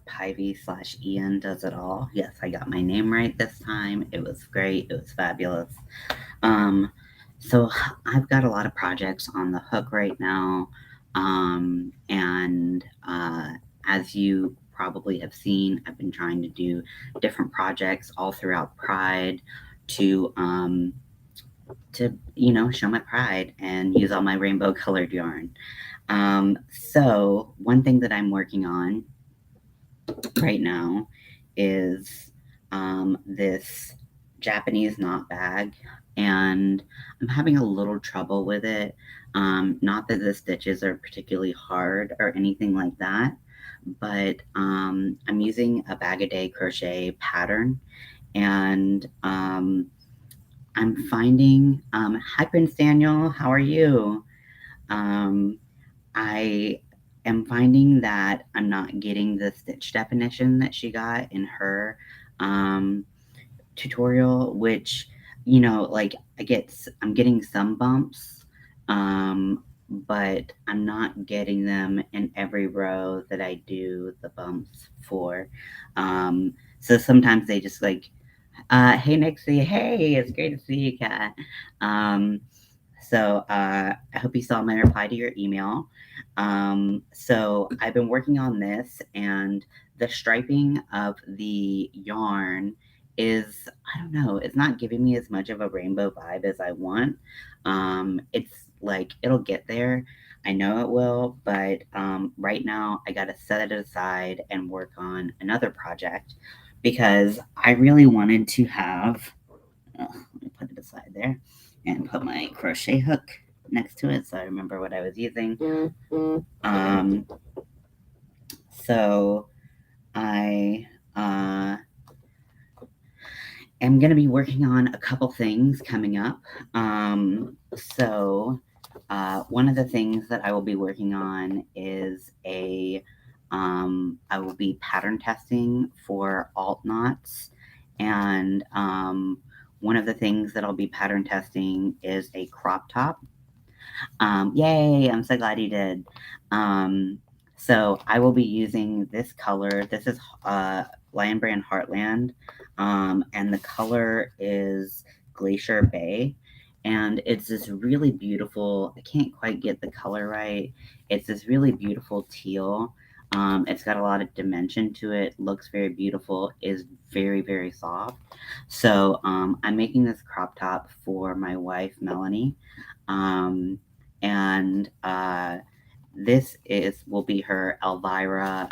Pivy/Ian Does It All. Yes, I got my name right this time. It was great. It was fabulous. Um, so I've got a lot of projects on the hook right now. And as you probably have seen, I've been trying to do different projects all throughout Pride to show my pride and use all my rainbow colored yarn. So one thing that I'm working on right now is this Japanese knot bag, and I'm having a little trouble with it. Not that the stitches are particularly hard or anything like that, but I'm using a bag a day crochet pattern, and I'm finding. Hi, Prince Daniel. How are you? Um, I am finding that I'm not getting the stitch definition that she got in her um, tutorial, which, like I'm getting some bumps, um, but I'm not getting them in every row that I do the bumps for. So sometimes they just like, hey Nixie, hey, it's great to see you, Kat. Um, I hope you saw my reply to your email. So I've been working on this, and the striping of the yarn is, I don't know, it's not giving me as much of a rainbow vibe as I want. It's like it'll get there. I know it will, but right now I got to set it aside and work on another project because I really wanted to have. Let me put it aside there and put my crochet hook next to it so I remember what I was using. Um, so I am going to be working on a couple things coming up. One of the things that I will be working on is I will be pattern testing for alt knots, and one of the things that I'll be pattern testing is a crop top. Yay! I'm so glad you did. So I will be using this color. This is Lion Brand Heartland, and the color is Glacier Bay, and it's this really beautiful. I can't quite get the color right. It's this really beautiful teal. It's got a lot of dimension to it. Looks very beautiful. Is very very soft. So I'm making this crop top for my wife Melanie. Um, and this is will be her Elvira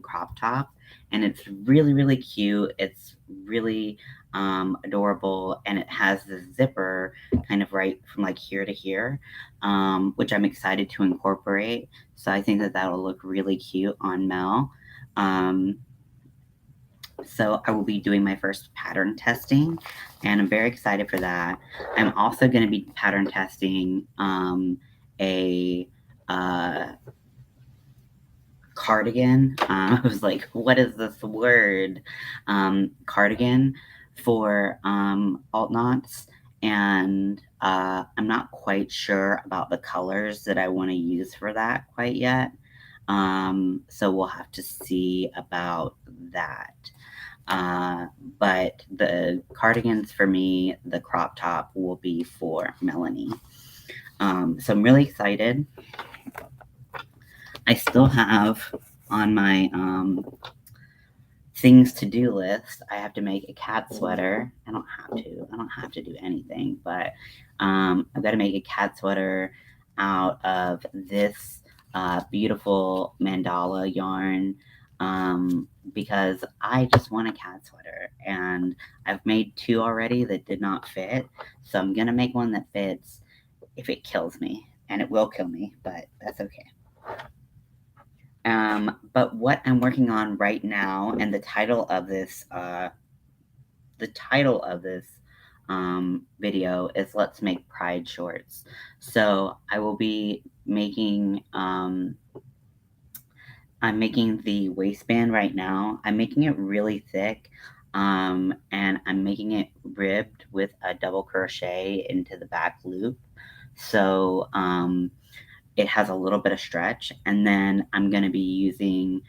crop top, and it's really really cute. It's really adorable, and it has the zipper kind of right from like here to here, which I'm excited to incorporate. So I think that that'll look really cute on Mel. Um, so I will be doing my first pattern testing, and I'm very excited for that. I'm also going to be pattern testing a cardigan. I was like, what is this word? Cardigan for alt knots, and I'm not quite sure about the colors that I want to use for that quite yet. So we'll have to see about that. Uh, but the cardigans for me, the crop top will be for Melanie. So I'm really excited. I still have on my things to do list. I have to make a cat sweater. I don't have to. I don't have to do anything, but I've got to make a cat sweater out of this beautiful mandala yarn, because I just want a cat sweater, and I've made two already that did not fit. So I'm gonna make one that fits if it kills me, and it will kill me, but that's okay. But what I'm working on right now, and the title of this video is "Let's Make Pride Shorts." So I will be making. I'm making the waistband right now. I'm making it really thick, and I'm making it ribbed with a double crochet into the back loop. So it has a little bit of stretch, and then I'm going to be using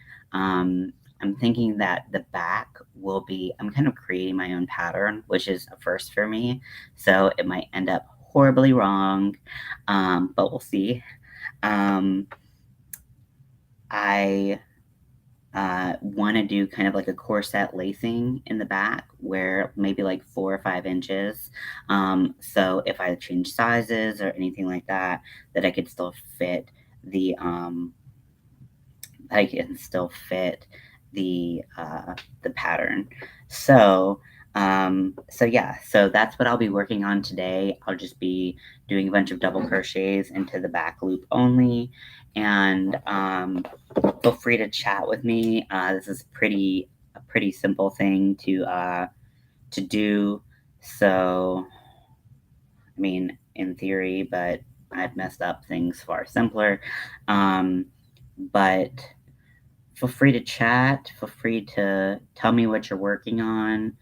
I'm thinking that the back will be, I'm kind of creating my own pattern, which is a first for me. So it might end up horribly wrong, but we'll see. Um, I want to do kind of like a corset lacing in the back where maybe like 4 or 5 inches. So if I change sizes or anything like that, that I could still fit the, I can still fit the pattern. So, so yeah, so that's what I'll be working on today. I'll just be doing a bunch of double crochets into the back loop only, and feel free to chat with me. This is a pretty simple thing to do. So, I mean, in theory, but I've messed up things far simpler. Um, but feel free to chat. Feel free to tell me what you're working on.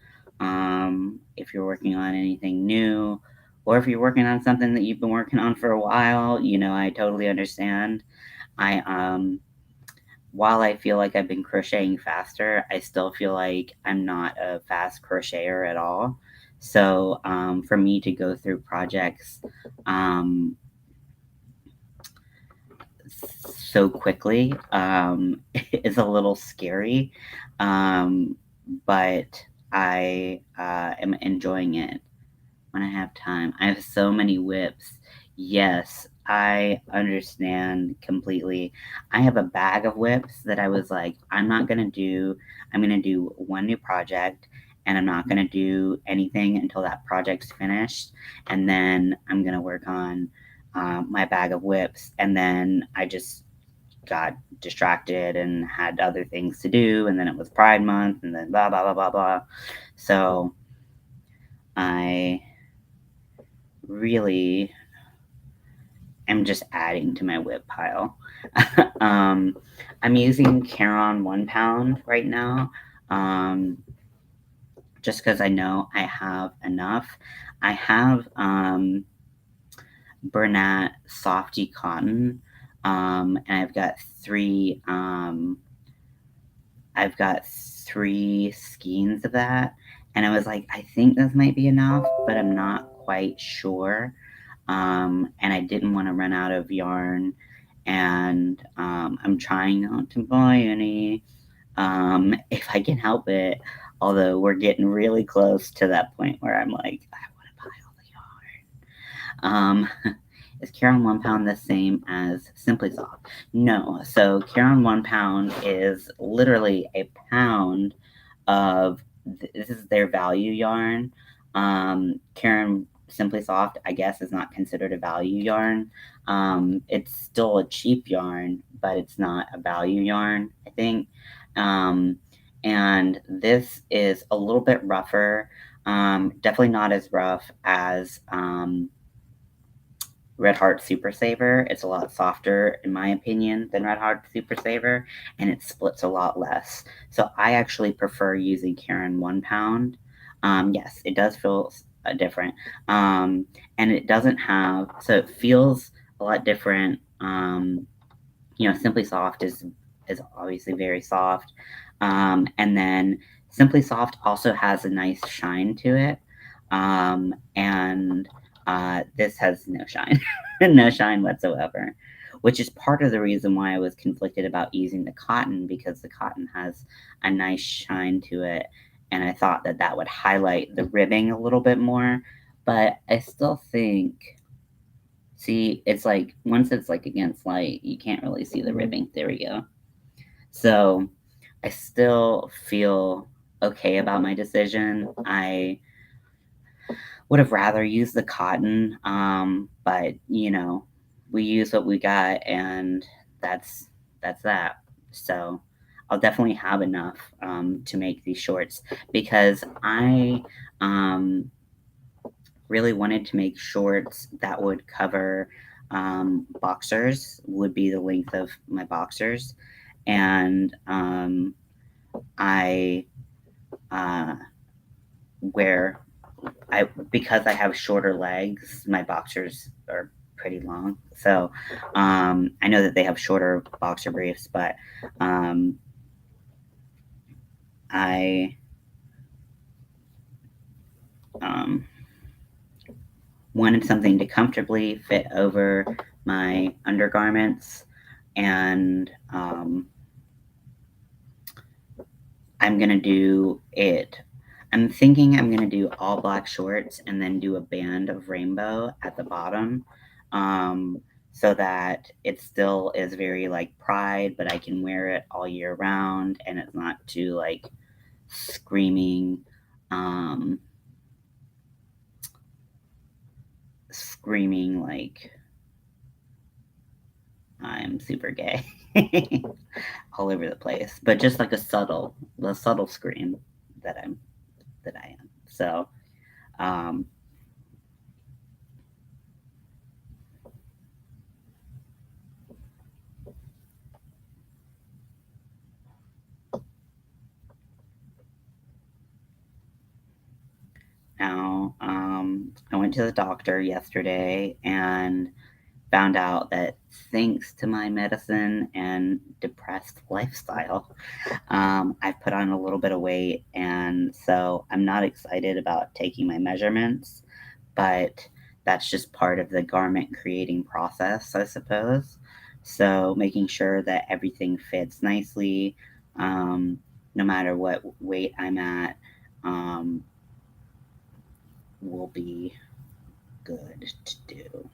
If you're working on anything new, or if you're working on something that you've been working on for a while, I totally understand. I While I feel like I've been crocheting faster, I still feel like I'm not a fast crocheter at all. So for me to go through projects um, so quickly is a little scary, um, but I am enjoying it when I have time. I have so many whips. Yes, I understand completely. I have a bag of whips that I was like, I'm going to do one new project, and I'm not going to do anything until that project's finished. And then I'm going to work on my bag of whips. And then I just got distracted and had other things to do. And then it was Pride Month, and then blah, blah, blah, blah, blah. So I really am just adding to my whip pile. um, I'm using Caron 1 pound right now, um, just because I know I have enough. I have Bernat Softy Cotton, and I've got three skeins of that, and I was like, I think this might be enough, but I'm not quite sure. And I didn't want to run out of yarn, and I'm trying not to buy any if I can help it. Although we're getting really close to that point where I'm like, I want to buy all the yarn. Is Caron 1 pound the same as Simply Soft? No. So Caron 1 pound is literally a pound of this is their value yarn. Karen Simply Soft, I guess, is not considered a value yarn. It's still a cheap yarn, but it's not a value yarn, I think. Um, and this is a little bit rougher. Definitely not as rough as Red Heart Super Saver. It's a lot softer, in my opinion, than Red Heart Super Saver, and it splits a lot less. So I actually prefer using Caron 1 pound. Yes, it does feel different, and it doesn't have, so it feels a lot different. Simply Soft is obviously very soft, and then Simply Soft also has a nice shine to it, and this has no shine, no shine whatsoever, which is part of the reason why I was conflicted about using the cotton, because the cotton has a nice shine to it, and I thought that that would highlight the ribbing a little bit more, but I still think, see, it's like once it's like against light, you can't really see the ribbing. There we go. So I still feel okay about my decision. I would have rather used the cotton, but we use what we got, and that's that. So I'll definitely have enough to make these shorts, because I really wanted to make shorts that would cover boxers, would be the length of my boxers, and I uh, wear because I have shorter legs, my boxers are pretty long. So I know that they have shorter boxer briefs, but I wanted something to comfortably fit over my undergarments, and I'm gonna do it. I'm thinking I'm gonna do all black shorts and then do a band of rainbow at the bottom, um, so that it still is very like pride, but I can wear it all year round, and it's not too like screaming, um, screaming like I'm super gay all over the place, but just like the subtle scream that I am. So, um, now, I went to the doctor yesterday and found out that thanks to my medicine and depressed lifestyle, I've put on a little bit of weight, and so I'm not excited about taking my measurements, but that's just part of the garment creating process, I suppose. So making sure that everything fits nicely, um, no matter what weight I'm at, um, will be good to do.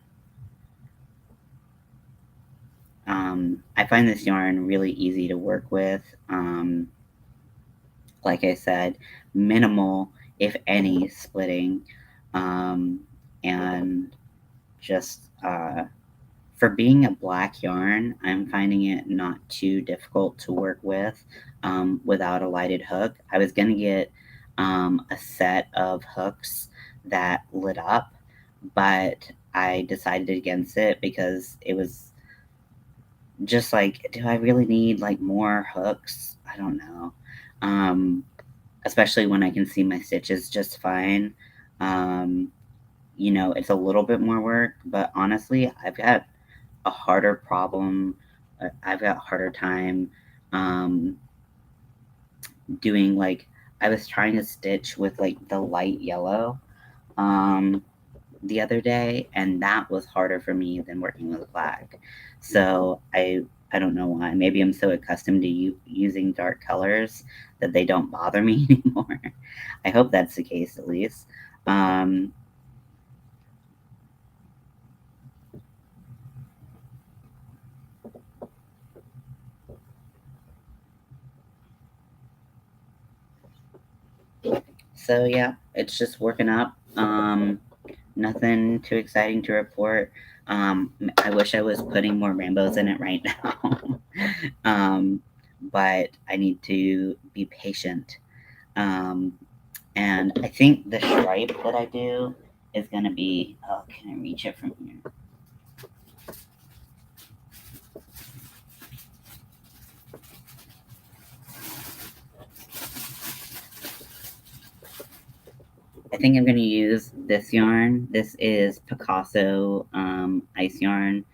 I find this yarn really easy to work with. Like I said, minimal, if any, splitting, um, and just for being a black yarn, I'm finding it not too difficult to work with without a lighted hook. I was gonna get a set of hooks that lit up, but I decided against it because it was just like, do I really need like more hooks? I don't know. Um, Especially when I can see my stitches just fine. Um, it's a little bit more work, but honestly, a harder problem. I've got a harder time um, doing like I was trying to stitch with like the light yellow um, the other day, and that was harder for me than working with black. So I don't know why. Maybe I'm so accustomed to using dark colors that they don't bother me anymore. I hope that's the case at least. Um, so yeah, it's just working up. Nothing too exciting to report. I wish I was putting more rainbows in it right now. But I need to be patient. Um, and I think the stripe that I do is going to be, oh, can I reach it from here? I think I'm going to use this yarn. This is Picasso ice yarn.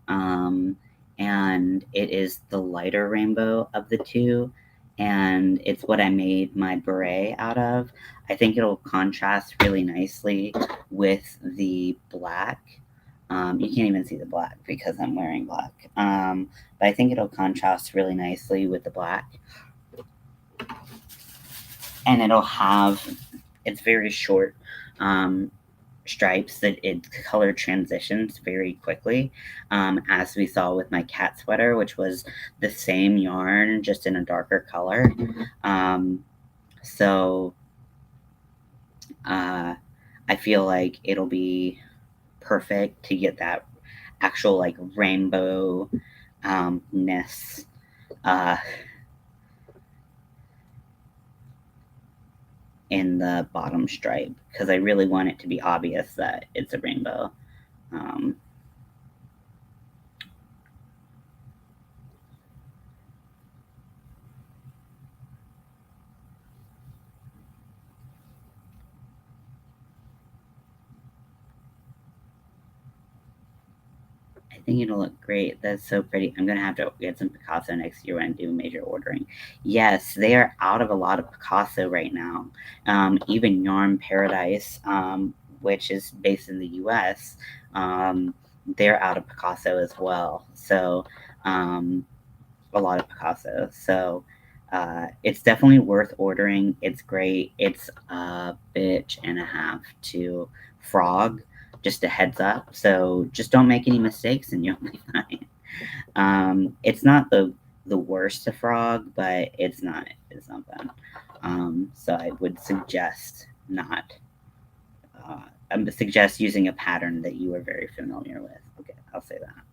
Um, and it is the lighter rainbow of the two. And it's what I made my beret out of. I think it'll contrast really nicely with the black. You can't even see the black because I'm wearing black. But I think it'll contrast really nicely with the black. And it's very short stripes that it color transitions very quickly, as we saw with my cat sweater, which was the same yarn just in a darker color. So I feel like it'll be perfect to get that actual like rainbow ness uh, in the bottom stripe because I really want it to be obvious that it's a rainbow. Um, I think it'll look great. That's so pretty. I'm gonna have to get some Picasso next year when I do major ordering. Yes, they are out of a lot of Picasso right now. Even Yarn Paradise, which is based in the U.S., they're out of Picasso as well. So um, a lot of Picasso. So it's definitely worth ordering. It's great. It's a bitch and a half to frog. Just a heads up. So just don't make any mistakes and you'll be fine. It's not the worst to frog, but it's not bad. So I would suggest not. I would suggest using a pattern that you are very familiar with. Okay, I'll say that.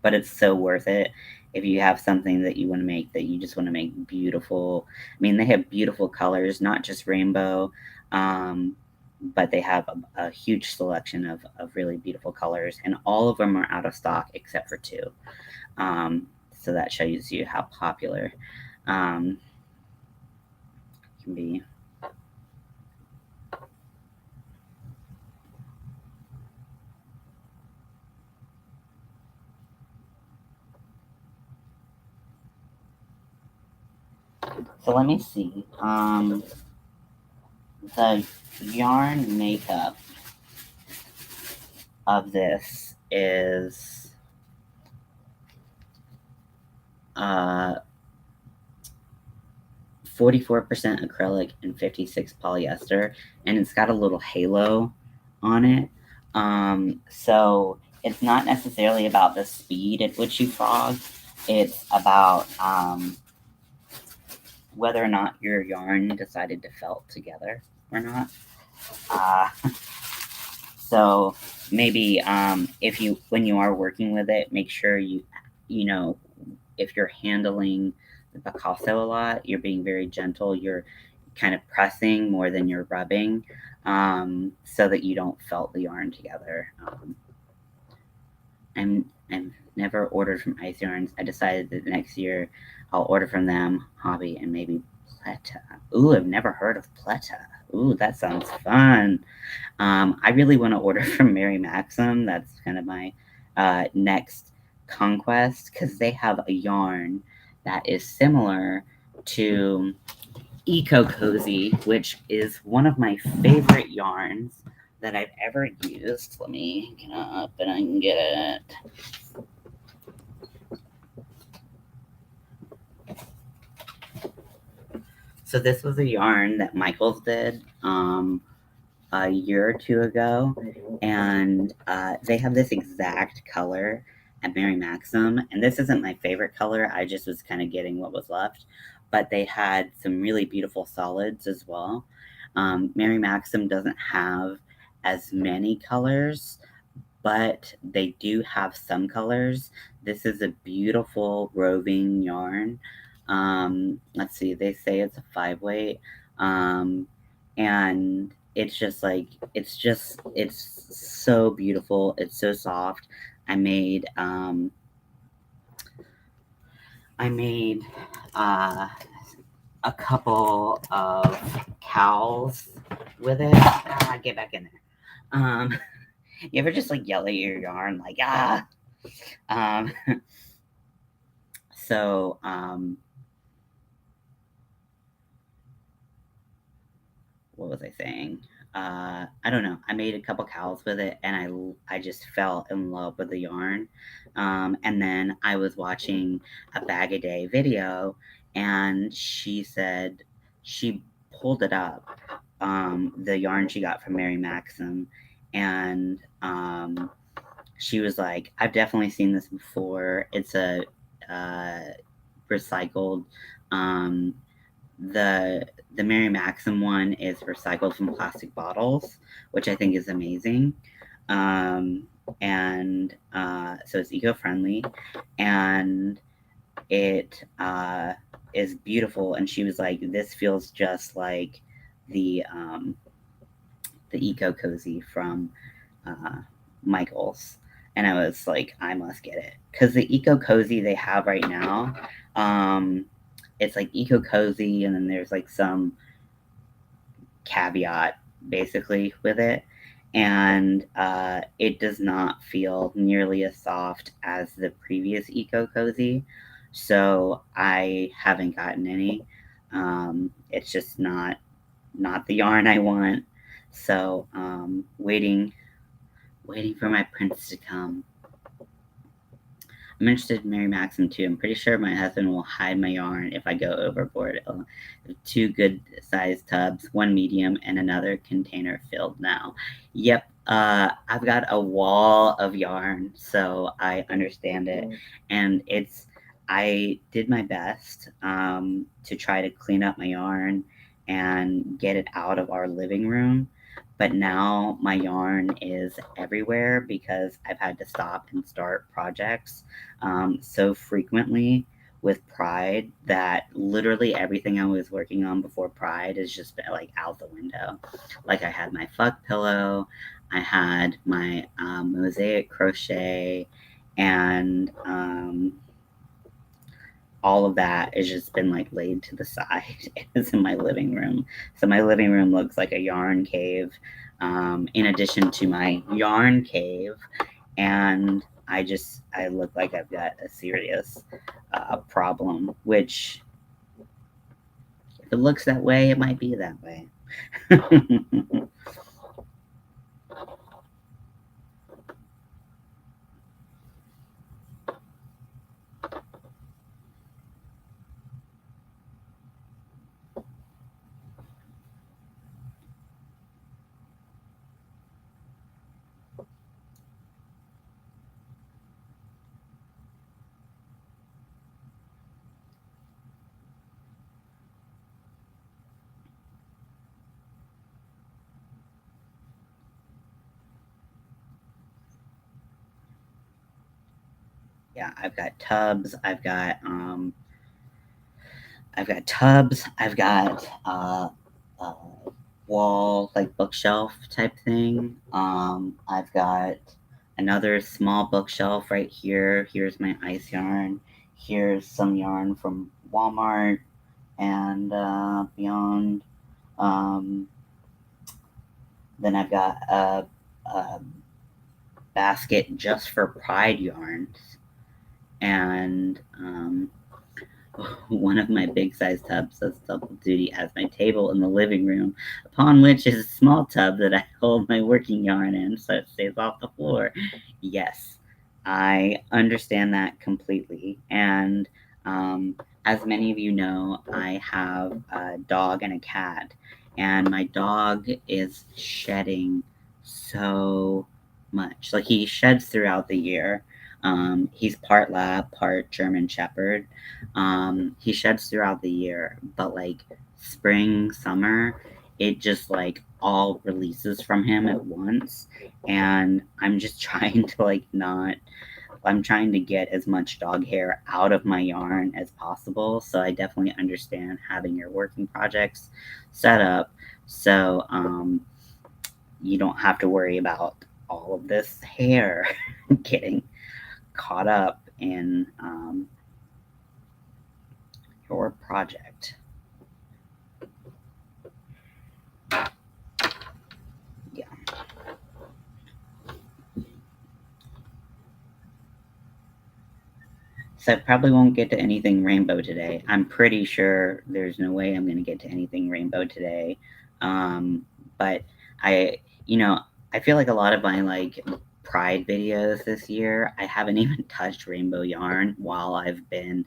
But it's so worth it if you have something that you want to make that you just want to make beautiful. I mean, they have beautiful colors, not just rainbow, um, but they have a huge selection of really beautiful colors, and all of them are out of stock except for two. So that shows you how popular um, can be. So let me see. The yarn makeup of this is 44% acrylic and 56 polyester, and it's got a little halo on it. So it's not necessarily about the speed at which you frog. It's about whether or not your yarn decided to felt together or not. Uh, so maybe if you when you are working with it, make sure you know if you're handling the Picasso a lot, you're being very gentle. You're kind of pressing more than you're rubbing, so that you don't felt the yarn together. I'm never ordered from Ice Yarns. I decided that next year I'll order from them, Hobby, and maybe Pleta. Ooh, I've never heard of Pleta. Ooh, that sounds fun. I really want to order from Mary Maxim. That's kind of my next conquest because they have a yarn that is similar to Eco Cozy, which is one of my favorite yarns that I've ever used. Let me get up and I can get it. So this was a yarn that Michaels did a year or two ago, and they have this exact color at Mary Maxim, and this isn't my favorite color. I just was kind of getting what was left, but they had some really beautiful solids as well. Mary Maxim doesn't have as many colors, but they do have some colors. This is a beautiful roving yarn. Let's see, they say it's a 5 weight. And it's just like, it's so beautiful. It's so soft. I made, I made, uh, a couple of cowls with it. Get back in there. You ever just like yell at your yarn like um so what was I saying? I don't know. I made a couple cowls with it, and I just fell in love with the yarn. And then I was watching a bag a day video, and she said she pulled it up, the yarn she got from Mary Maxim, and she was like, "I've definitely seen this before. It's a uh, recycled." Um, the Mary Maxim one is recycled from plastic bottles, which I think is amazing. And so it's eco friendly, and it is beautiful. And she was like, "This feels just like the the eco cozy from uh, Michaels." And I was like, I must get it because the eco cozy they have right now, um, it's like eco cozy, and then there's like some caveat basically with it, and it does not feel nearly as soft as the previous Eco Cozy. So I haven't gotten any. It's just not the yarn I want. So waiting for my prince to come. I'm interested in Mary Maxim too. I'm pretty sure my husband will hide my yarn if I go overboard. Two good sized tubs, one medium and another container filled now. Yep, I've got a wall of yarn, so I understand it. And I did my best to try to clean up my yarn and get it out of our living room. But now my yarn is everywhere because I've had to stop and start projects so frequently with Pride that literally everything I was working on before Pride is just like out the window. Like I had my fuck pillow, I had my mosaic crochet, and all of that has just been like laid to the side. It's in my living room. So my living room looks like a yarn cave. In addition to my yarn cave, and I look like I've got a serious problem. Which, if it looks that way, it might be that way. Yeah, I've got tubs. I've got uh, wall like bookshelf type thing. I've got another small bookshelf right here. Here's my ice yarn. Here's some yarn from Walmart and beyond. Um, then I've got a basket just for Pride yarns, and one of my big size tubs does double duty as my table in the living room, upon which is a small tub that I hold my working yarn in so it stays off the floor. Yes, I understand that completely. And as many of you know, I have a dog and a cat, and my dog is shedding so much. Like, he sheds throughout the year. He's part lab, part German Shepherd. He sheds throughout the year, but like spring, summer, it just like all releases from him at once. And I'm just trying to like not, I'm trying to get as much dog hair out of my yarn as possible. So I definitely understand having your working projects set up so you don't have to worry about all of this hair getting caught up in your project. Yeah. So I probably won't get to anything rainbow today. I'm pretty sure there's no way I'm going to get to anything rainbow today. But I, you know, I feel like a lot of my like Pride videos this year, I haven't even touched rainbow yarn while I've been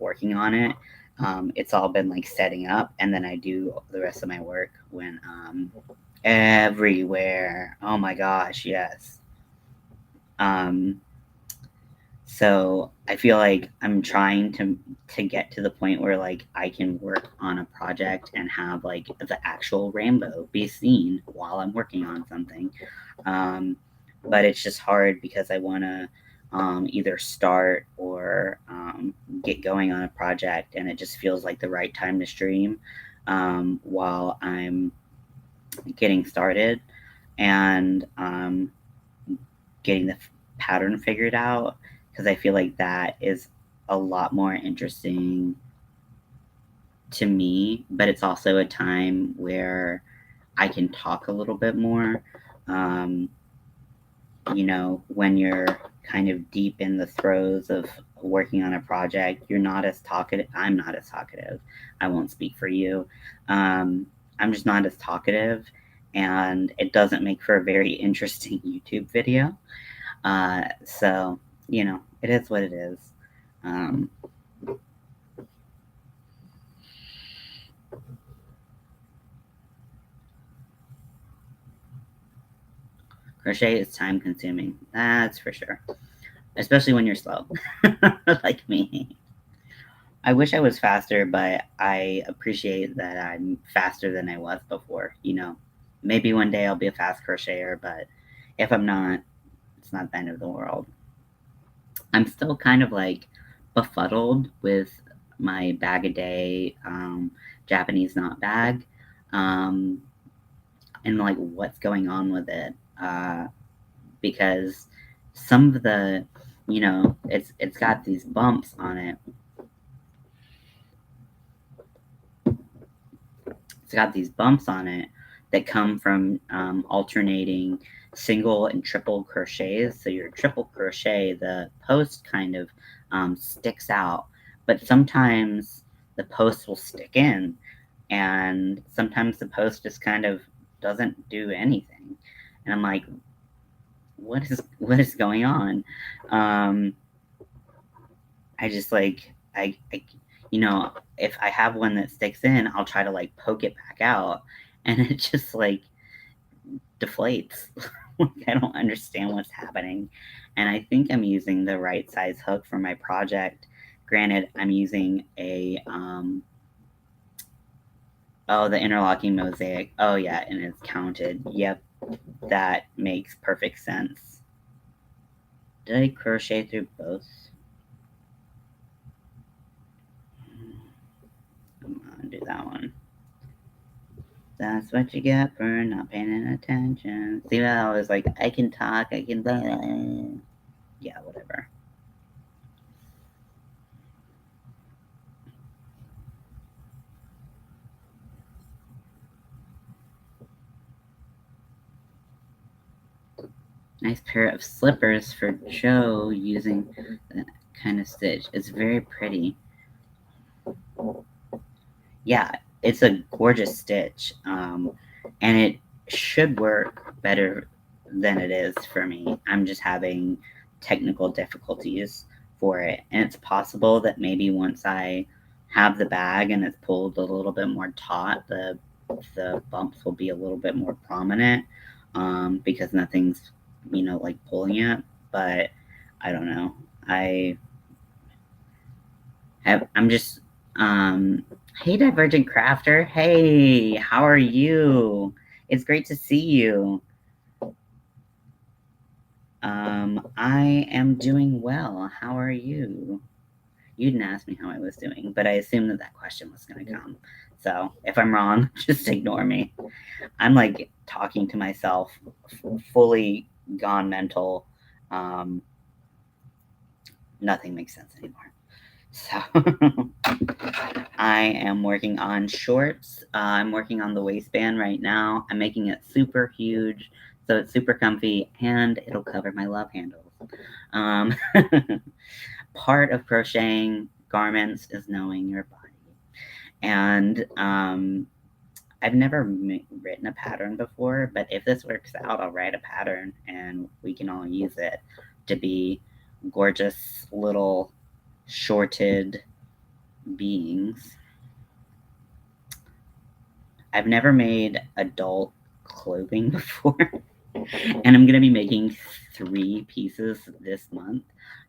working on it. It's all been like setting up, and then I do the rest of my work when everywhere. Oh my gosh, yes. Um, so I feel like I'm trying to get to the point where like I can work on a project and have like the actual rainbow be seen while I'm working on something. Um, but it's just hard because I want to either start or get going on a project, and it just feels like the right time to stream while I'm getting started and getting the pattern figured out, because I feel like that is a lot more interesting to me, but it's also a time where I can talk a little bit more. when you're kind of deep in the throes of working on a project, you're not as talkative. I'm not as talkative. I won't speak for you. I'm just not as talkative, and it doesn't make for a very interesting YouTube video. So, it is what it is. Um, Crochet is time consuming, that's for sure. Especially when you're slow, like me. I wish I was faster, but I appreciate that I'm faster than I was before. Maybe one day I'll be a fast crocheter, but if I'm not, it's not the end of the world. I'm still kind of like befuddled with my bag a day Japanese knot bag, um, and like what's going on with it, because some of the, it's got these bumps on it. It's got these bumps on it that come from alternating single and triple crochets. So your triple crochet, the post kind of sticks out, but sometimes the post will stick in, and sometimes the post just kind of doesn't do anything. And I'm like, what is going on? Um, I just like if I have one that sticks in, I'll try to like poke it back out, and it just like deflates. Like, I don't understand what's happening, and I think I'm using the right size hook for my project. Granted, I'm using a the interlocking mosaic. Oh yeah, and it's counted. Yep, that makes perfect sense. Did I crochet through both? Come on, do that one. That's what you get for not paying attention. See, I was like, I can talk, I can. Blah, blah. Yeah, whatever. Nice pair of slippers for Joe using that kind of stitch. It's very pretty. Yeah, it's a gorgeous stitch, and it should work better than it is for me. I'm just having technical difficulties for it, and it's possible that maybe once I have the bag and it's pulled a little bit more taut, the bumps will be a little bit more prominent, because nothing's like pulling it. But I don't know. I'm just hey, Divergent Crafter. Hey, how are you? It's great to see you. I am doing well. How are you? You didn't ask me how I was doing, but I assumed that question was going to come. So if I'm wrong, just ignore me. I'm like talking to myself, fully gone mental. Um, Nothing makes sense anymore. So I am working on shorts. I'm working on the waistband right now. I'm making it super huge, so it's super comfy, and it'll cover my love handles. Um, Part of crocheting garments is knowing your body. And I've never written a pattern before, but if this works out, I'll write a pattern and we can all use it to be gorgeous little shorted beings. I've never made adult clothing before, and I'm going to be making 3 pieces this month.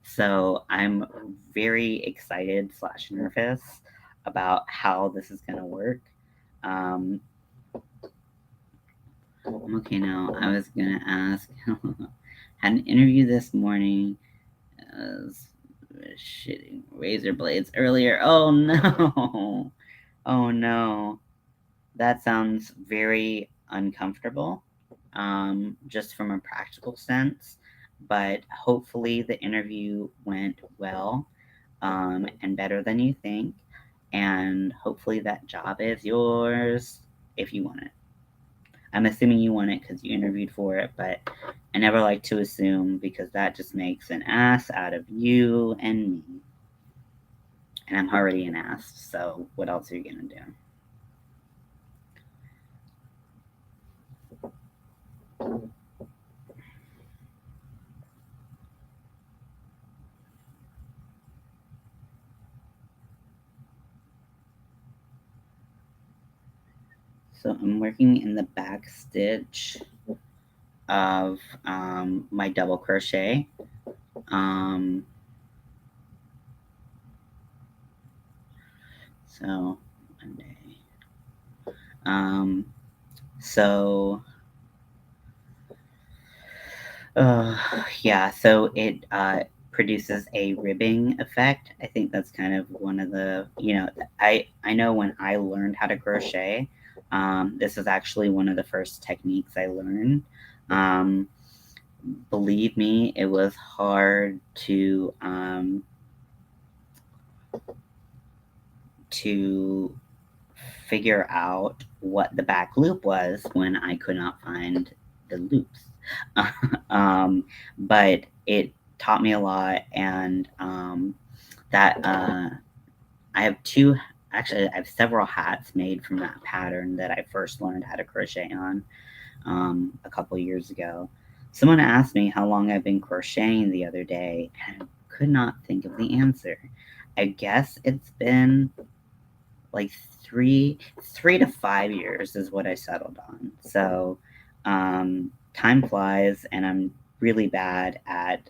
So I'm very excited / nervous about how this is going to work. I'm okay now. I was going to ask, had an interview this morning. Shitting razor blades earlier. Oh no. Oh no. That sounds very uncomfortable, just from a practical sense. But hopefully, the interview went well, and better than you think. And hopefully, that job is yours if you want it. I'm assuming you want it because you interviewed for it, but I never like to assume because that just makes an ass out of you and me. And I'm already an ass, so what else are you gonna do? So I'm working in the back stitch of my double crochet. Um, so Monday. Um, so yeah, so it produces a ribbing effect. I think that's kind of one of the, I know when I learned how to crochet, this is actually one of the first techniques I learned. Believe me, it was hard to figure out what the back loop was when I could not find the loops. um, but it taught me a lot, and that I have two. Actually, I have several hats made from that pattern that I first learned how to crochet on a couple years ago. Someone asked me how long I've been crocheting the other day, and I could not think of the answer. I guess it's been like three to 5 years is what I settled on. So time flies, and I'm really bad at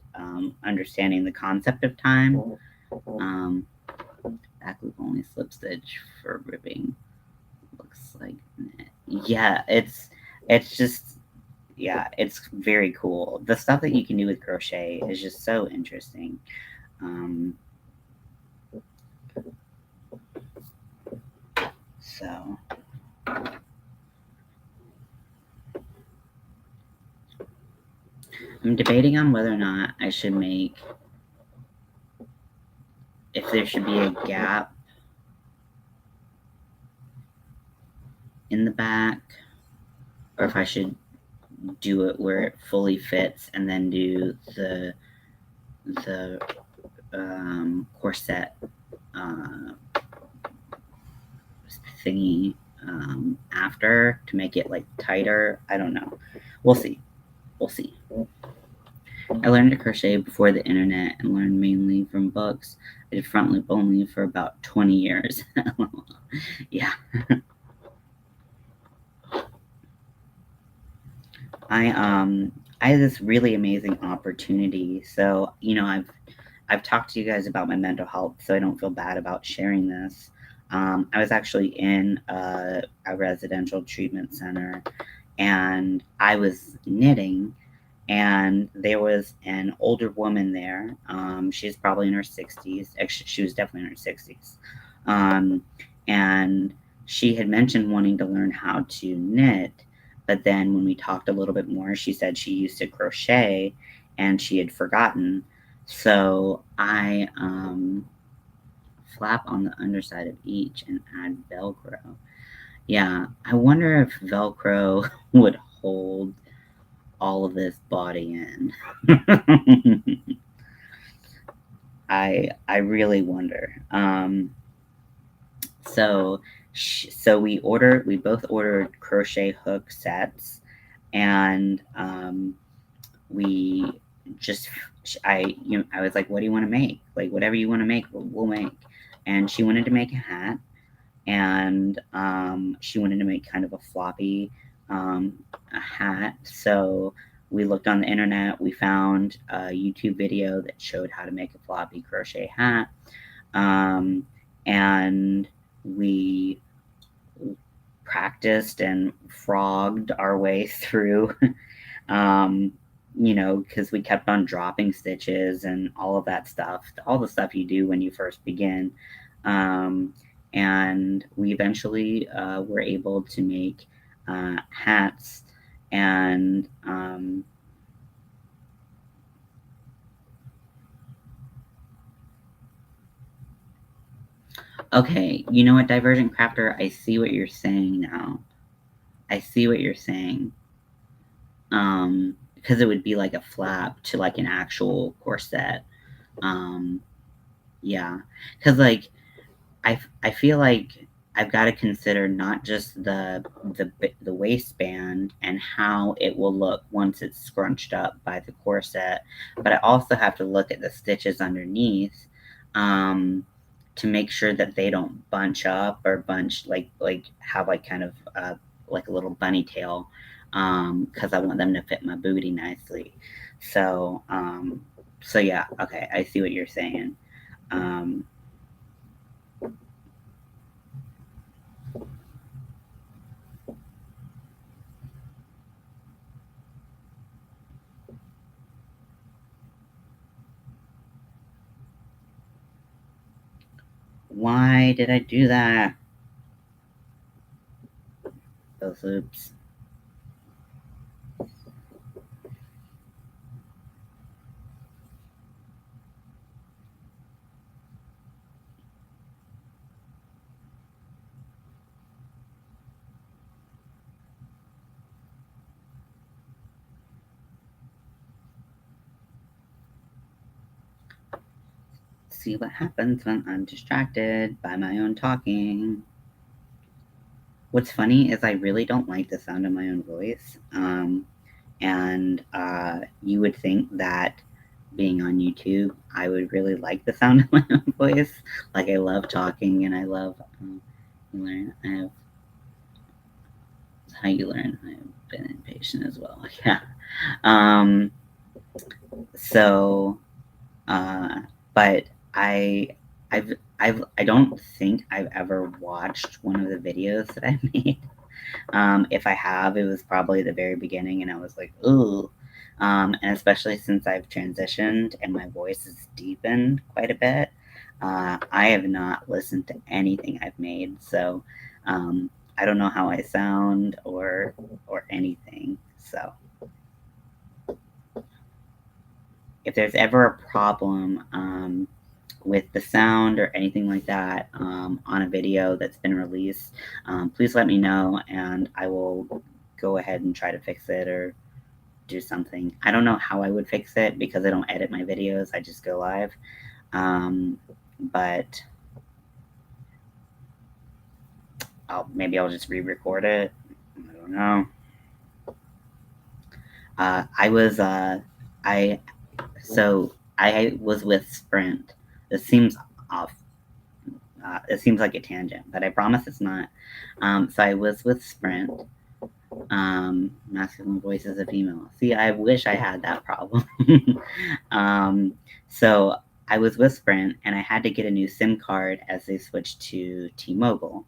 understanding the concept of time. Back loop only slip stitch for ribbing. Looks like yeah, it's just yeah, it's very cool. The stuff that you can do with crochet is just so interesting. Um, so I'm debating on whether or not I should make, if there should be a gap in the back, or if I should do it where it fully fits and then do the corset thingy after to make it like tighter. I don't know. We'll see. We'll see. I learned to crochet before the internet and learned mainly from books. I did front loop only for about 20 years. Yeah. I had this really amazing opportunity. So, I've talked to you guys about my mental health, so I don't feel bad about sharing this. I was actually in a residential treatment center, and I was knitting, and there was an older woman there. She's probably in her 60s. Actually, she was definitely in her 60s. Um, and she had mentioned wanting to learn how to knit, but then when we talked a little bit more, she said she used to crochet and she had forgotten. So I flap on the underside of each and add Velcro. Yeah, I wonder if Velcro would hold all of this body in. I really wonder. So we both ordered crochet hook sets, and we just I was like, what do you want to make? Like, whatever you want to make, we'll make. And she wanted to make a hat, and she wanted to make kind of a floppy a hat. So we looked on the internet. We found a YouTube video that showed how to make a floppy crochet hat, and we practiced and frogged our way through. Because we kept on dropping stitches and all of that stuff, all the stuff you do when you first begin. And we eventually were able to make hats, and okay, you know what, Divergent Crafter, I see what you're saying now. I see what you're saying. Because it would be like a flap to like an actual corset. Um, yeah, because like I feel like I've got to consider not just the waistband and how it will look once it's scrunched up by the corset, but I also have to look at the stitches underneath, um, to make sure that they don't bunch up or bunch like have like kind of like a little bunny tail, because I want them to fit my booty nicely. So so yeah, okay, I see what you're saying. Um, Why did I do that? Those oops. See what happens when I'm distracted by my own talking. What's funny is I really don't like the sound of my own voice. And you would think that being on YouTube, I would really like the sound of my own voice. Like I love talking and I love learn. I have how you learn. I've been impatient as well. Yeah. Um, so Uh, but I, I don't think I've ever watched one of the videos that I made. If I have, it was probably the very beginning, and I was like, ooh. And especially since I've transitioned and my voice has deepened quite a bit, I have not listened to anything I've made. So I don't know how I sound or anything. So if there's ever a problem with the sound or anything like that on a video that's been released, please let me know and I will go ahead and try to fix it or do something. I don't know how I would fix it because I don't edit my videos, I just go live. But maybe I'll just re-record it. I don't know. I was I so I was with Sprint. This seems off. It seems like a tangent, but I promise it's not. So I was with Sprint. Masculine voice is a female. See, I wish I had that problem. um, so I was with Sprint, and I had to get a new SIM card as they switched to T-Mobile.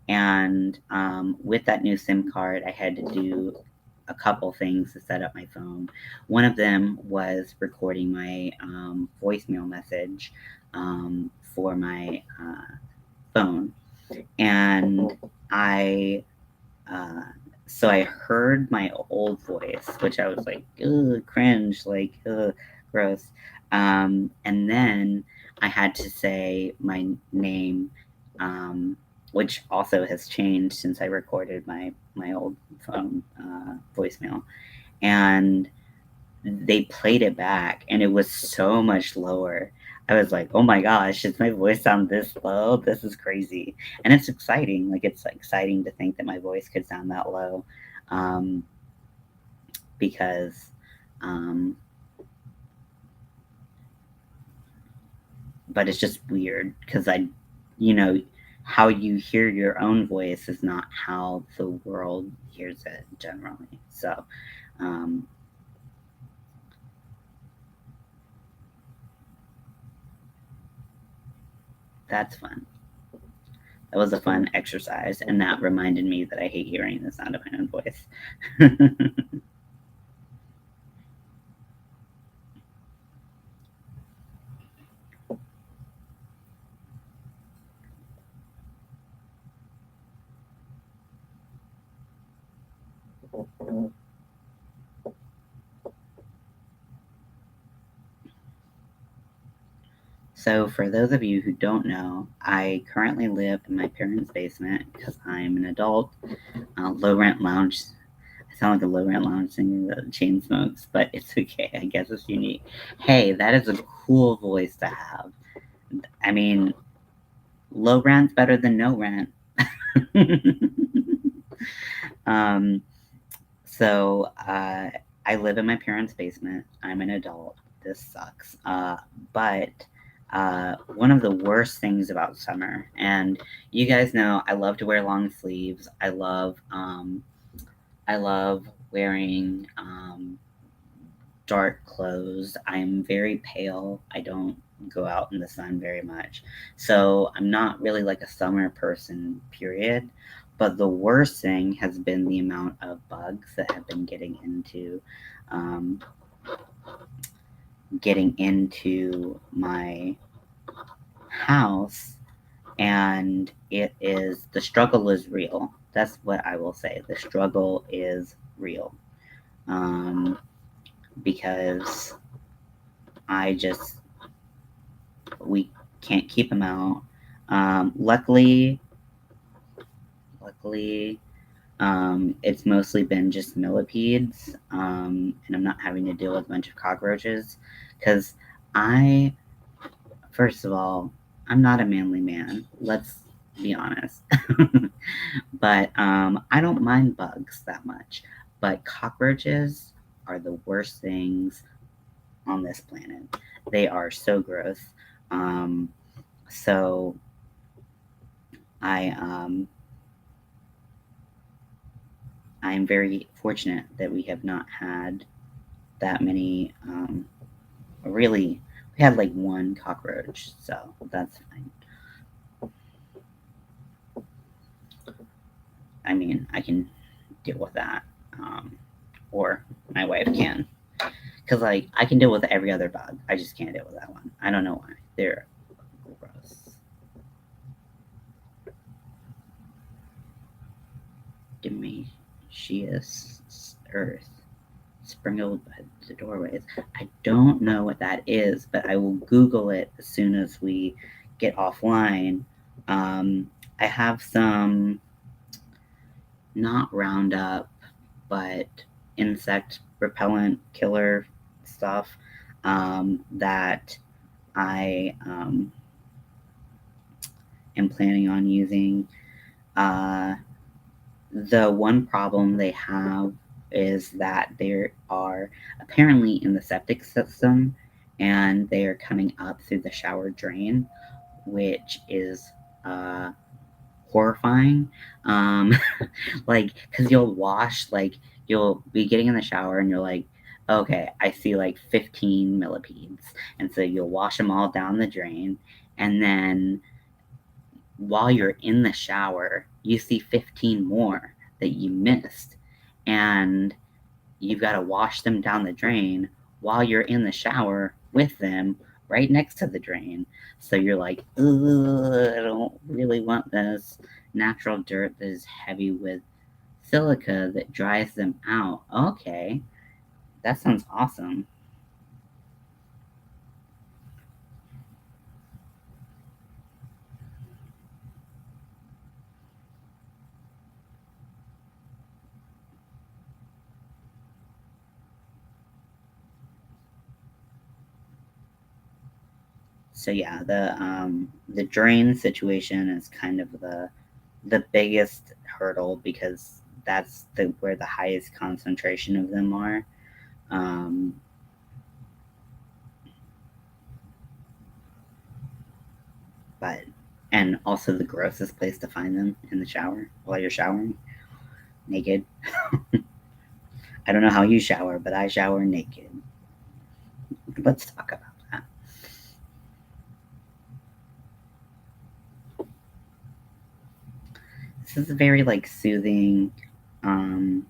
And with that new SIM card, I had to do a couple things to set up my phone. One of them was recording my voicemail message for my phone. And I, uh, so I heard my old voice, which I was like, ugh, cringe, like, ugh, gross. And then I had to say my name, which also has changed since I recorded my old phone voicemail. And they played it back and it was so much lower. I was like, oh my gosh, does my voice sound this low? This is crazy. And it's exciting. Like, it's exciting to think that my voice could sound that low. Um, because, um, but it's just weird because you know, how you hear your own voice is not how the world hears it generally. So, um, that's fun. That was a fun exercise, and that reminded me that I hate hearing the sound of my own voice. So, for those of you who don't know, I currently live in my parents' basement because I'm an adult. low rent lounge. I sound like a low rent lounge singer that chain smokes, but it's okay. I guess it's unique. Hey, that is a cool voice to have. I mean, low rent's better than no rent. um, so I live in my parents' basement. I'm an adult. This sucks. But one of the worst things about summer, and you guys know, I love to wear long sleeves. I love wearing dark clothes. I'm very pale. I don't go out in the sun very much. So I'm not really like a summer person, period. But the worst thing has been the amount of bugs that have been um, getting into my house, and the struggle is real. That's what I will say. The struggle is real. Um, because I just we can't keep them out. Luckily, it's mostly been just millipedes, and I'm not having to deal with a bunch of cockroaches. Because I, first of all, I'm not a manly man. Let's be honest. But I don't mind bugs that much. But cockroaches are the worst things on this planet. They are so gross. Um, so I I'm very fortunate that we have not had that many. Really, we had like one cockroach, so that's fine. I mean, I can deal with that, or my wife can, because like I can deal with every other bug. I just can't deal with that one. I don't know why. They're gross. Demacious earth sprinkled by the doorways. I don't know what that is, but I will Google it as soon as we get offline. I have some, not Roundup, but insect repellent killer stuff that I am planning on using. Uh, the one problem they have is that they are apparently in the septic system and they are coming up through the shower drain, which is uh, horrifying. Um, like, because you'll be getting in the shower and you're like, okay, I see like 15 millipedes. And so you'll wash them all down the drain. And then while you're in the shower, you see 15 more that you missed. And you've got to wash them down the drain while you're in the shower with them right next to the drain. So you're like, ugh, I don't really want this natural dirt that is heavy with silica that dries them out. Okay, that sounds awesome. So yeah, the drain situation is kind of the biggest hurdle because that's where the highest concentration of them are. Um, but and also the grossest place to find them in the shower while you're showering naked. I don't know how you shower, but I shower naked. Let's talk about that. This is very like soothing. Um,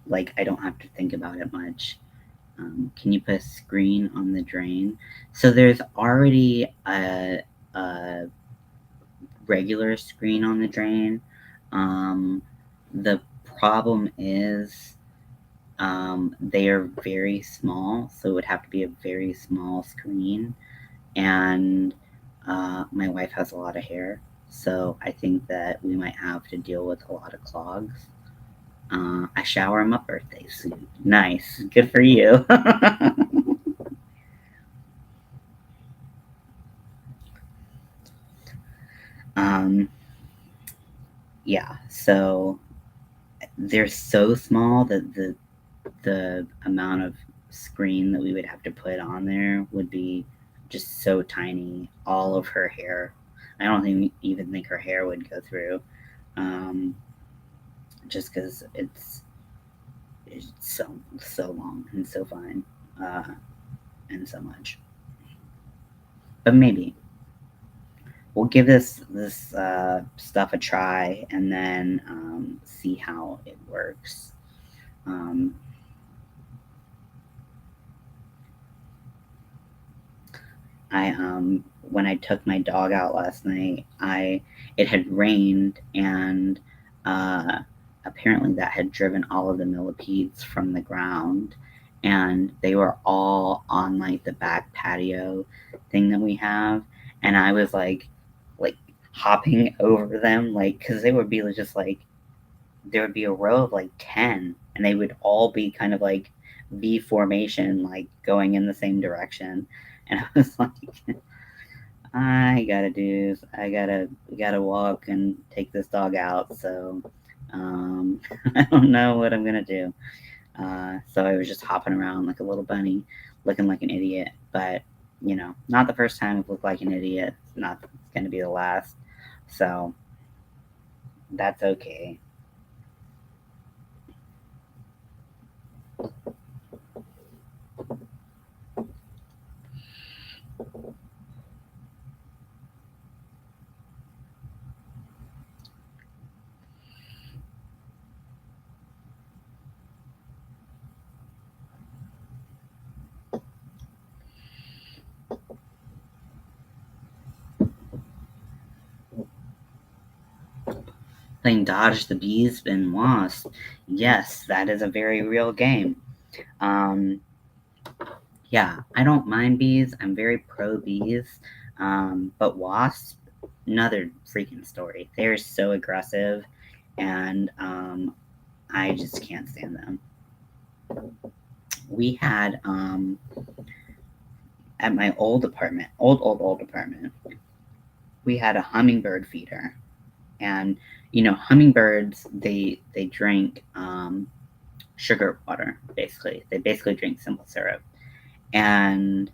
like I don't have to think about it much. Can you put a screen on the drain? So there's already a regular screen on the drain. Um, the problem is they are very small, so it would have to be a very small screen. And my wife has a lot of hair, so I think that we might have to deal with a lot of clogs. I shower in my birthday suit. Nice. Good for you. um, yeah, so they're so small that the amount of screen that we would have to put on there would be just so tiny. All of her hair, I don't even think her hair would go through, um, just because it's so long and so fine, uh, and so much. But maybe we'll give this stuff a try and then see how it works. Um, I when I took my dog out last night, I it had rained and uh, apparently that had driven all of the millipedes from the ground, and they were all on like the back patio thing that we have, and I was like hopping over them like because they would be just like there would be a row of like 10 and they would all be kind of like V formation, like going in the same direction. And I was like, we gotta walk and take this dog out. So I don't know what I'm gonna do. So I was just hopping around like a little bunny, looking like an idiot. But not the first time I've looked like an idiot. It's not gonna be the last. So that's okay. Playing Dodge the Bees and Wasp. Yes, that is a very real game. Um, yeah, I don't mind bees. I'm very pro bees. But wasps, another freaking story. They're so aggressive, and I just can't stand them. We had at my old apartment, old apartment, we had a hummingbird feeder, and hummingbirds they drink sugar water basically. They basically drink simple syrup, and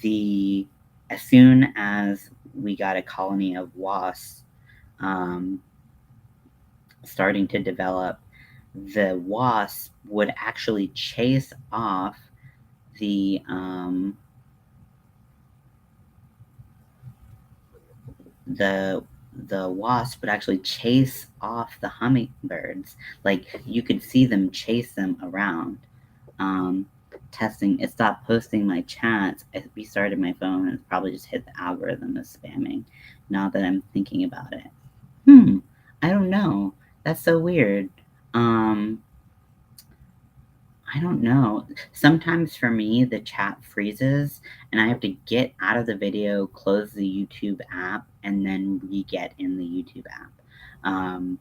the as soon as we got a colony of wasps um, starting to develop, the wasp would actually chase off the the the wasp would actually chase off the hummingbirds. Like you could see them chase them around. Um, Testing. It stopped posting my chats. I restarted my phone and probably just hit the algorithm of spamming. Now that I'm thinking about it, I don't know. That's so weird. Um, I don't know. Sometimes for me, the chat freezes and I have to get out of the video, close the YouTube app, and then re-get in the YouTube app. Um,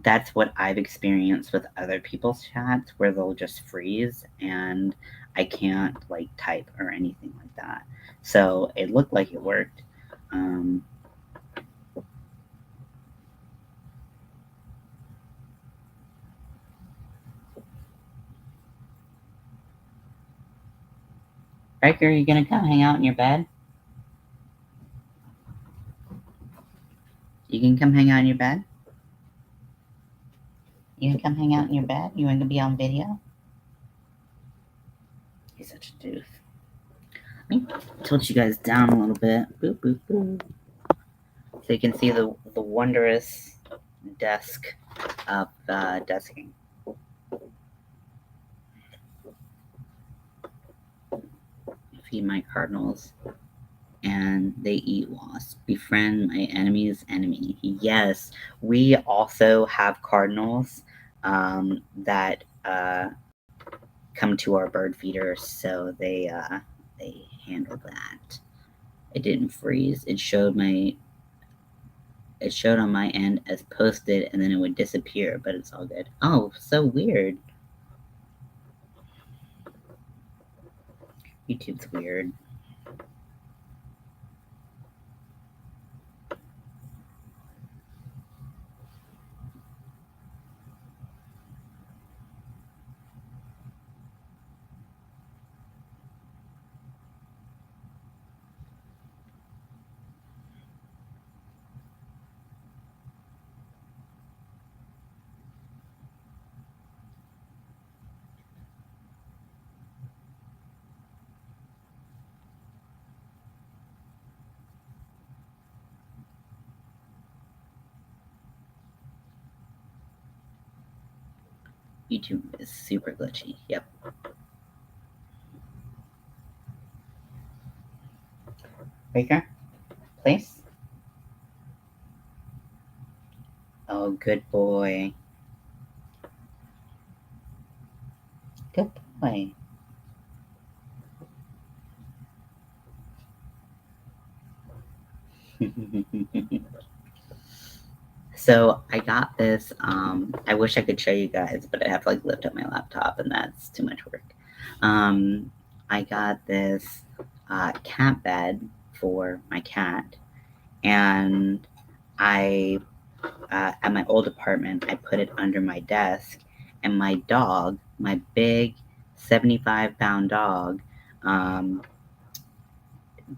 that's what I've experienced with other people's chats where they'll just freeze and I can't like type or anything like that. So it looked like it worked. Um, Riker, are you gonna come hang out in your bed? You can come hang out in your bed? You can come hang out in your bed? You want to be on video? He's such a doof. Let me tilt you guys down a little bit. Boop, boop, boop. So you can see the wondrous desk of desking. Feed my cardinals. And they eat wasps. Befriend my enemy's enemy. Yes, we also have cardinals that come to our bird feeder, so they handle that. It didn't freeze. It showed my it showed on my end as posted, and then it would disappear, but it's all good. Oh, so weird. YouTube's weird. YouTube is super glitchy. Yep. Baker, place. Oh, good boy. Good boy. So I got this. I wish I could show you guys, but I have to like lift up my laptop, and that's too much work. I got this cat bed for my cat, and I at my old apartment I put it under my desk, and my dog, my big 75-pound dog, um,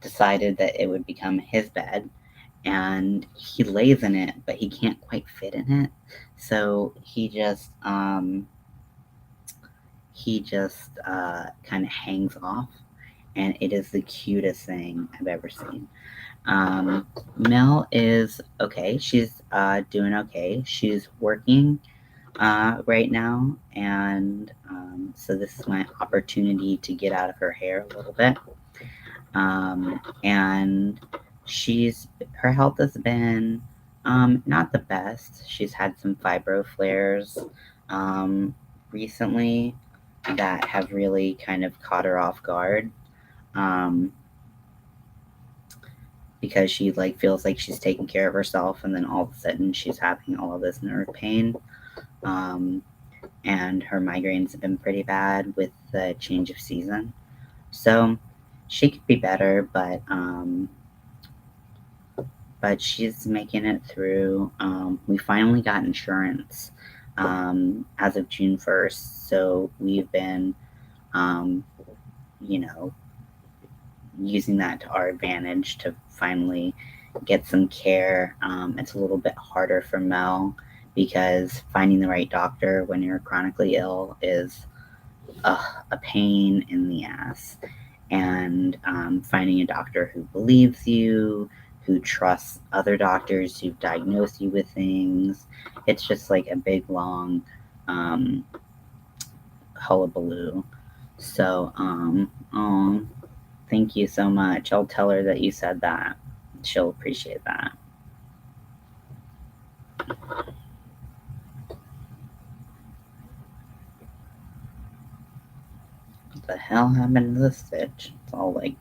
decided that it would become his bed, and he lays in it, but he can't quite fit in it. So he just kind of hangs off, and it is the cutest thing I've ever seen. Mel is okay. She's doing okay. She's working right now, and so this is my opportunity to get out of her hair a little bit. And her health has been not the best. She's had some fibro flares recently that have really kind of caught her off guard, um, because she like feels like she's taking care of herself, and then all of a sudden she's having all of this nerve pain. Um, and her migraines have been pretty bad with the change of season. So she could be better, but she's making it through. We finally got insurance as of June 1st, so we've been, um, you know, using that to our advantage to finally get some care. It's a little bit harder for Mel because finding the right doctor when you're chronically ill is a pain in the ass. And finding a doctor who believes you, who trusts other doctors who've diagnosed you with things. It's just like a big, long hullabaloo. So, thank you so much. I'll tell her that you said that. She'll appreciate that. What the hell happened to the stitch? It's all like.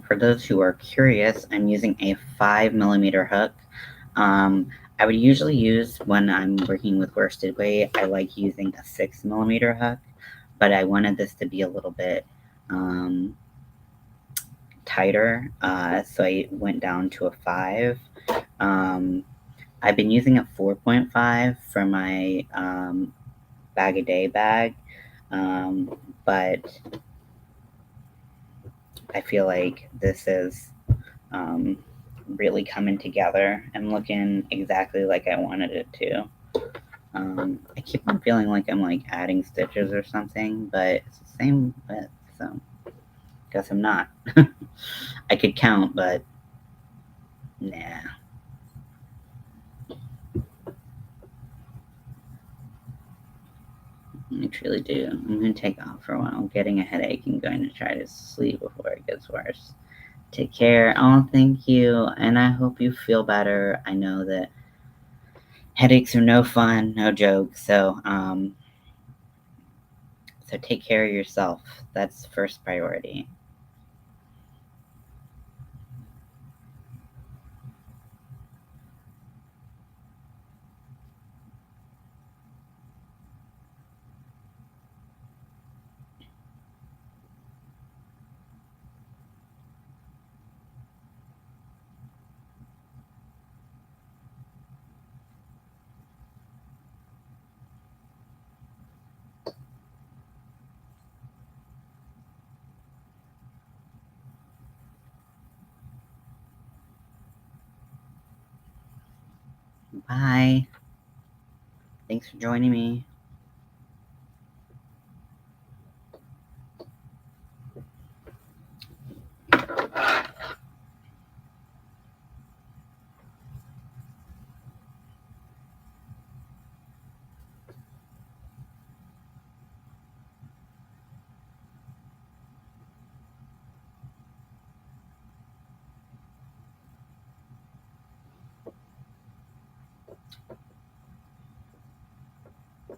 For those who are curious, I'm using a 5mm hook. I would usually use, when I'm working with worsted weight, I like using a 6mm hook, but I wanted this to be a little bit tighter, so I went down to a 5. I've been using a 4.5 for my bag a day bag, but I feel like this is really coming together and looking exactly like I wanted it to. I keep on feeling like I'm like adding stitches or something, but it's the same width, so guess I'm not. I could count, but nah. I truly do. I'm gonna take off for a while. I'm getting a headache and going to try to sleep before it gets worse. Take care. Oh, thank you. And I hope you feel better. I know that headaches are no fun, no joke. So take care of yourself. That's first priority. Bye. Thanks for joining me.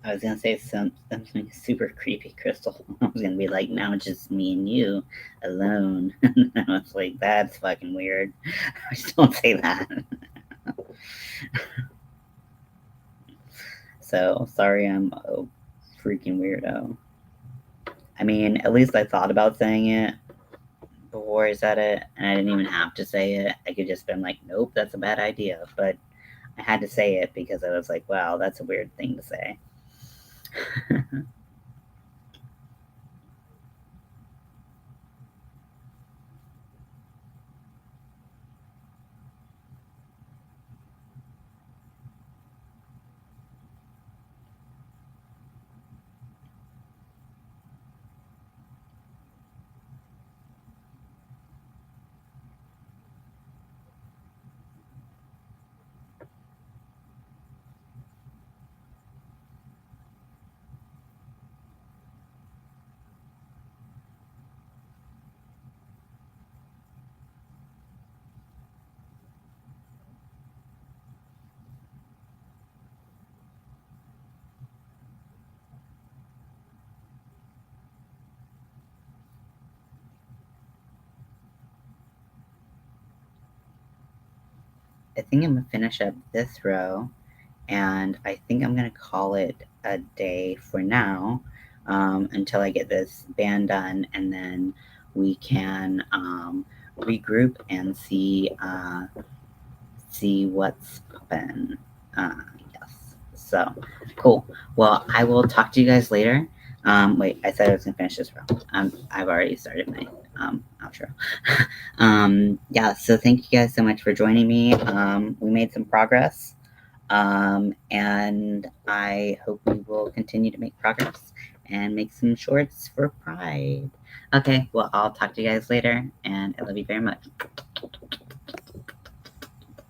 I was gonna say something super creepy, Crystal. I was gonna be like, now it's just me and you alone. And I was like, that's fucking weird. Just don't say that. So sorry, I'm a freaking weirdo. I mean, at least I thought about saying it before I said it, and I didn't even have to say it. I could just been like, nope, that's a bad idea. But I had to say it because I was like, wow, that's a weird thing to say. I think I'm gonna finish up this row, and I think I'm gonna call it a day for now, until I get this band done, and then we can regroup and see what's poppin'. Yes. So cool. Well, I will talk to you guys later. Wait, I said I was gonna finish this row. I've already started my outro. Yeah, so thank you guys so much for joining me. We made some progress. And I hope we will continue to make progress and make some shorts for Pride. Okay, well, I'll talk to you guys later, and I love you very much.